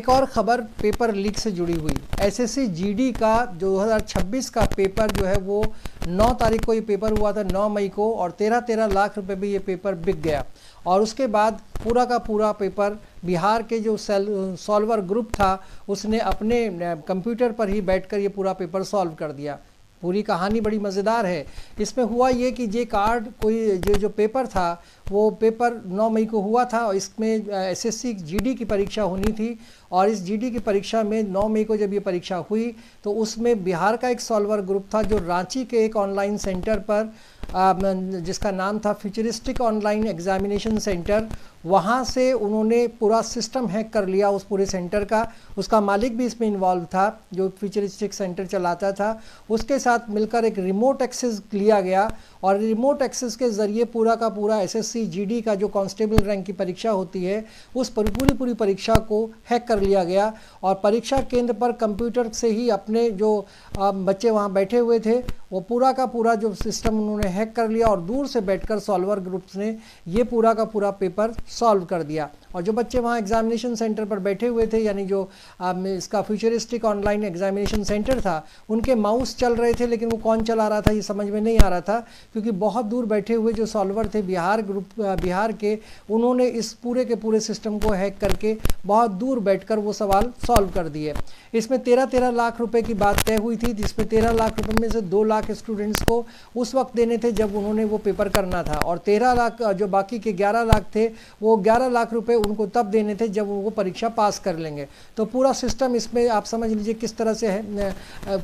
एक और खबर पेपर लीक से जुड़ी हुई। एसएससी जीडी का 2026 का पेपर जो है वो 9 तारीख को ये पेपर हुआ था, 9 मई को, और 13 लाख रुपए भी ये पेपर बिक गया। और उसके बाद पूरा का पूरा पेपर बिहार के जो सॉल्वर ग्रुप था उसने अपने कंप्यूटर पर ही बैठकर ये पूरा पेपर सॉल्व कर दिया। पूरी कहानी बड़ी मज़ेदार है। इसमें हुआ ये कि ये कार्ड कोई जो पेपर था वो पेपर 9 मई को हुआ था और इसमें एसएससी जीडी की परीक्षा होनी थी। और इस जीडी की परीक्षा में 9 मई को जब ये परीक्षा हुई तो उसमें बिहार का एक सॉल्वर ग्रुप था जो रांची के एक ऑनलाइन सेंटर पर जिसका नाम था फ्यूचरिस्टिक ऑनलाइन एग्जामिनेशन सेंटर, वहाँ से उन्होंने पूरा सिस्टम हैक कर लिया उस पूरे सेंटर का। उसका मालिक भी इसमें इन्वॉल्व था जो फ्यूचरिस्टिक सेंटर चलाता था। उसके साथ मिलकर एक रिमोट एक्सेस लिया गया और रिमोट एक्सेस के ज़रिए पूरा का पूरा एसएससी जीडी का जो कांस्टेबल रैंक की परीक्षा होती है उस पर पूरी परीक्षा को हैक कर लिया गया। और परीक्षा केंद्र पर कंप्यूटर से ही अपने जो बच्चे वहाँ बैठे हुए थे वो पूरा का पूरा जो सिस्टम उन्होंने हैक कर लिया और दूर से बैठकर सॉल्वर ग्रुप्स ने ये पूरा का पूरा पेपर सॉल्व कर दिया। और जो बच्चे वहाँ एग्जामिनेशन सेंटर पर बैठे हुए थे, यानी जो इसका फ्यूचरिस्टिक ऑनलाइन एग्जामिनेशन सेंटर था, उनके माउस चल रहे थे लेकिन वो कौन चला रहा था ये समझ में नहीं आ रहा था, क्योंकि बहुत दूर बैठे हुए जो सॉल्वर थे बिहार के, उन्होंने इस पूरे के पूरे सिस्टम को हैक करके बहुत दूर बैठकर वो सवाल सॉल्व कर दिए। इसमें 13 लाख रुपए की बात तय हुई थी, जिसमें 13 लाख रुपए में से 2 लाख स्टूडेंट्स को उस वक्त देने थे जब उन्होंने वो पेपर करना था, और 13 लाख जो बाकी के 11 लाख थे वो 11 लाख रुपए उनको तब देने थे जब वो परीक्षा पास कर लेंगे। तो पूरा सिस्टम इसमें आप समझ लीजिए किस तरह से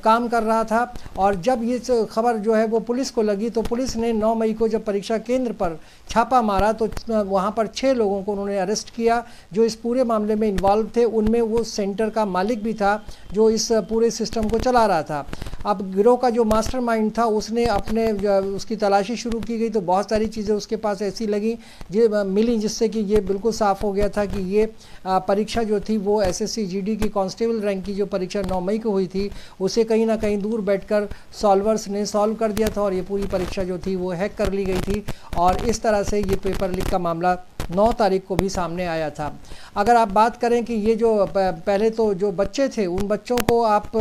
काम कर रहा था। और जब ये खबर जो है वो पुलिस को लगी तो पुलिस ने 9 मई को जब परीक्षा केंद्र पर छापा मारा तो वहाँ पर 6 लोगों को उन्होंने अरेस्ट किया जो इस पूरे मामले में इन्वॉल्व थे। उनमें वो सेंटर का मालिक भी था जो इस पूरे सिस्टम को चला रहा था। अब गिरोह का जो मास्टरमाइंड था उसने उसकी तलाशी शुरू की गई तो बहुत सारी चीज़ें उसके पास ऐसी मिली जिससे कि ये बिल्कुल साफ़ हो गया था कि ये परीक्षा जो थी वो एसएससी जीडी की कांस्टेबल रैंक की जो परीक्षा 9 मई को हुई थी उसे कहीं ना कहीं दूर बैठकर सॉल्वर्स ने सॉल्व कर दिया था और ये पूरी परीक्षा जो थी वो हैक कर ली गई थी। और इस तरह से ये पेपर लीक का मामला 9 तारीख को भी सामने आया था। अगर आप बात करें कि ये जो पहले तो जो बच्चे थे उन बच्चों को आप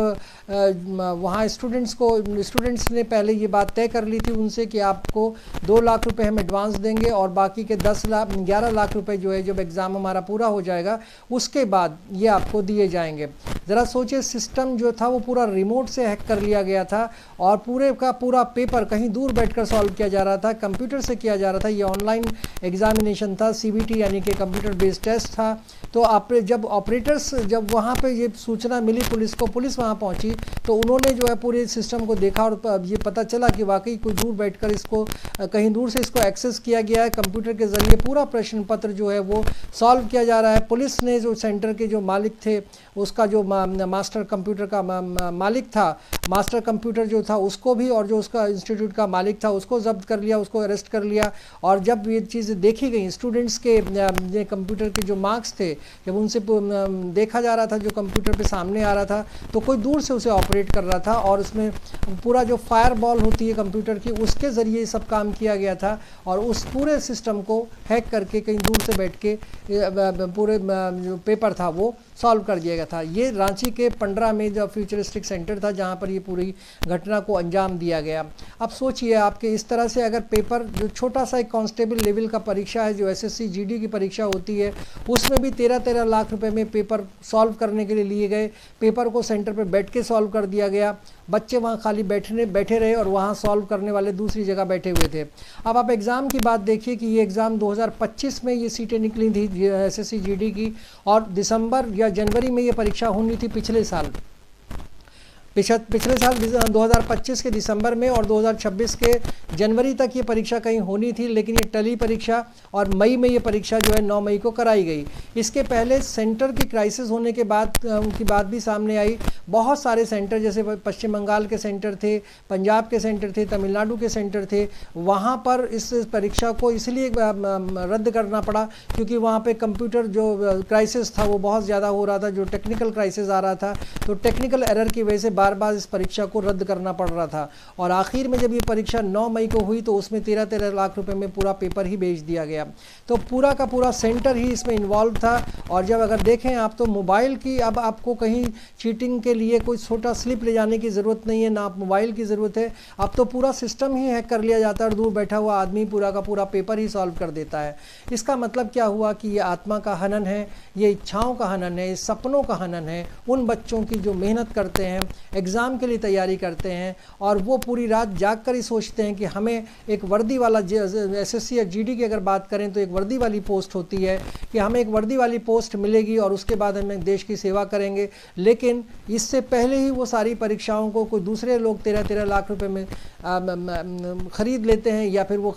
वहाँ स्टूडेंट्स ने पहले ये बात तय कर ली थी उनसे कि आपको 2 लाख रुपए हम एडवांस देंगे और बाकी के 11 लाख रुपए जो है जब एग्ज़ाम हमारा पूरा हो जाएगा उसके बाद ये आपको दिए जाएंगे। ज़रा सोचिए, सिस्टम जो था वो पूरा रिमोट से हैक कर लिया गया था और पूरे का पूरा पेपर कहीं दूर बैठकर सॉल्व किया जा रहा था, कंप्यूटर से किया जा रहा था। ये ऑनलाइन एग्जामिनेशन था, सीबीटी यानी कि कंप्यूटर बेस्ड टेस्ट था। तो जब ऑपरेटर्स जब वहाँ पे ये सूचना मिली पुलिस को, पुलिस वहाँ पहुँची तो उन्होंने जो है पूरे सिस्टम को देखा और ये पता चला कि वाकई कोई दूर बैठकर इसको कहीं दूर से इसको एक्सेस किया गया है। कंप्यूटर के ज़रिए पूरा प्रश्न पत्र जो है वो सॉल्व किया जा रहा है। पुलिस ने जो सेंटर के जो मालिक थे उसका जो मास्टर कंप्यूटर का मालिक था, मास्टर कंप्यूटर जो था उसको भी, और जो उसका इंस्टीट्यूट का मालिक था उसको जब्त कर लिया, उसको अरेस्ट कर लिया। और जब ये चीज़ें देखी गई, स्टूडेंट्स के कंप्यूटर के जो मार्क्स थे जब उनसे देखा जा रहा था, जो कंप्यूटर पे सामने आ रहा था, तो कोई दूर से उसे ऑपरेट कर रहा था और उसमें पूरा जो फायर बॉल होती है कंप्यूटर की उसके ज़रिए सब काम किया गया था और उस पूरे सिस्टम को हैक करके कहीं दूर से बैठ के पूरे जो पेपर था वो सॉल्व कर दिया गया था। ये रांची के 15 में जो फ्यूचरिस्टिक सेंटर था जहाँ पर ये पूरी घटना को अंजाम दिया गया। अब सोचिए आपके इस तरह से अगर पेपर जो छोटा सा एक कांस्टेबल लेवल का परीक्षा है जो एसएससी जीडी की परीक्षा होती है उसमें भी 13 लाख रुपए में पेपर सॉल्व करने के लिए लिए गए। पेपर को सेंटर पर बैठ के सॉल्व कर दिया गया, बच्चे वहाँ खाली बैठे रहे और वहाँ सॉल्व करने वाले दूसरी जगह बैठे हुए थे। अब आप एग्ज़ाम की बात देखिए कि ये एग्ज़ाम 2025 में ये सीटें निकली थी एसएससी जीडी की और दिसंबर या जनवरी में ये परीक्षा होनी थी पिछले साल 2025 के दिसंबर में और 2026 के जनवरी तक ये परीक्षा कहीं होनी थी, लेकिन ये टली परीक्षा और मई में ये परीक्षा जो है 9 मई को कराई गई। इसके पहले सेंटर की क्राइसिस होने के बाद उनकी बात भी सामने आई। बहुत सारे सेंटर जैसे पश्चिम बंगाल के सेंटर थे, पंजाब के सेंटर थे, तमिलनाडु के सेंटर थे, वहाँ पर इस परीक्षा को इसलिए रद्द करना पड़ा क्योंकि वहाँ पे कंप्यूटर जो क्राइसिस था वो बहुत ज़्यादा हो रहा था, जो टेक्निकल क्राइसिस आ रहा था। तो टेक्निकल एरर की वजह से बार बार इस परीक्षा को रद्द करना पड़ रहा था। और आखिर में जब ये परीक्षा 9 मई को हुई तो उसमें 13-13 लाख रुपए में पूरा पेपर ही भेज दिया गया। तो पूरा का पूरा सेंटर ही इसमें इन्वॉल्व था। और जब अगर देखें आप तो मोबाइल की, अब आपको कहीं चीटिंग के लिए कोई छोटा स्लिप ले जाने की ज़रूरत नहीं है, ना आप मोबाइल की ज़रूरत है। अब तो पूरा सिस्टम ही हैक कर लिया जाता है और दूर बैठा हुआ आदमी पूरा का पूरा पेपर ही सॉल्व कर देता है। इसका मतलब क्या हुआ कि ये आत्मा का हनन है, ये इच्छाओं का हनन है, ये सपनों का हनन है उन बच्चों की जो मेहनत करते हैं, एग्ज़ाम के लिए तैयारी करते हैं और वो पूरी रात जाग कर ही सोचते हैं कि हमें एक वर्दी वाला, एसएससी या जीडी की अगर बात करें तो एक वर्दी वाली पोस्ट होती है कि हमें एक वर्दी वाली पोस्ट मिलेगी और उसके बाद हम देश की सेवा करेंगे। लेकिन इससे पहले ही वो सारी परीक्षाओं को कोई दूसरे लोग 13-13 लाख रुपए में ख़रीद लेते हैं या फिर वो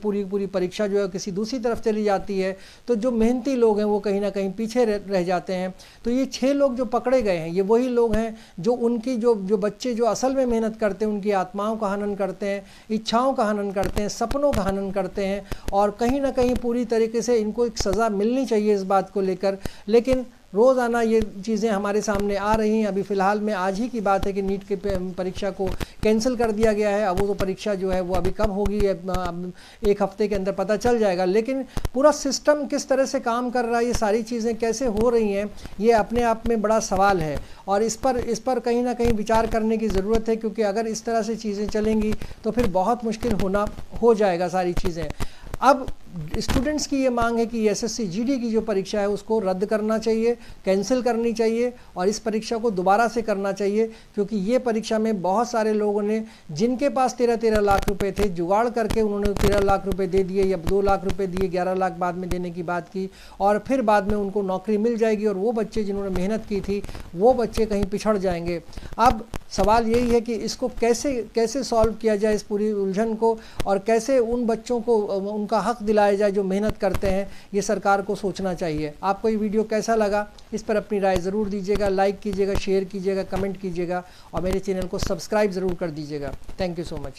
पूरी परीक्षा जो है किसी दूसरी तरफ चली जाती है। तो जो मेहनती लोग हैं वो कहीं ना कहीं पीछे रह जाते हैं। तो ये 6 लोग जो पकड़े गए हैं ये वही लोग हैं जो उनकी जो बच्चे जो असल में मेहनत करते हैं, उनकी आत्माओं का हनन करते हैं, इच्छाओं का हनन करते हैं, सपनों का हनन करते हैं। और कहीं ना कहीं पूरी तरीके से इनको एक सज़ा मिलनी चाहिए इस बात को लेकर। लेकिन रोज़ाना ये चीज़ें हमारे सामने आ रही हैं। अभी फ़िलहाल में आज ही की बात है कि नीट की परीक्षा को कैंसिल कर दिया गया है। अब वो तो परीक्षा जो है वो अभी कब होगी, एक हफ्ते के अंदर पता चल जाएगा। लेकिन पूरा सिस्टम किस तरह से काम कर रहा है, ये सारी चीज़ें कैसे हो रही हैं, ये अपने आप में बड़ा सवाल है और इस पर कहीं ना कहीं विचार करने की ज़रूरत है। क्योंकि अगर इस तरह से चीज़ें चलेंगी तो फिर बहुत मुश्किल हो जाएगा सारी चीज़ें। अब स्टूडेंट्स की ये मांग है कि एसएससी जीडी की जो परीक्षा है उसको रद्द करना चाहिए, कैंसिल करनी चाहिए और इस परीक्षा को दोबारा से करना चाहिए। क्योंकि ये परीक्षा में बहुत सारे लोगों ने, जिनके पास 13-13 लाख रुपए थे, जुगाड़ करके उन्होंने 13 लाख रुपए दे दिए या 2 लाख रुपए दिए, 11 लाख बाद में देने की बात की और फिर बाद में उनको नौकरी मिल जाएगी और वो बच्चे जिन्होंने मेहनत की थी वो बच्चे कहीं पिछड़ जाएंगे। अब सवाल यही है कि इसको कैसे सॉल्व किया जाए इस पूरी उलझन को, और कैसे उन बच्चों को उनका हक दिलाया जाए जो मेहनत करते हैं। ये सरकार को सोचना चाहिए। आपको ये वीडियो कैसा लगा इस पर अपनी राय ज़रूर दीजिएगा, लाइक कीजिएगा, शेयर कीजिएगा, कमेंट कीजिएगा और मेरे चैनल को सब्सक्राइब ज़रूर कर दीजिएगा। Thank you so much.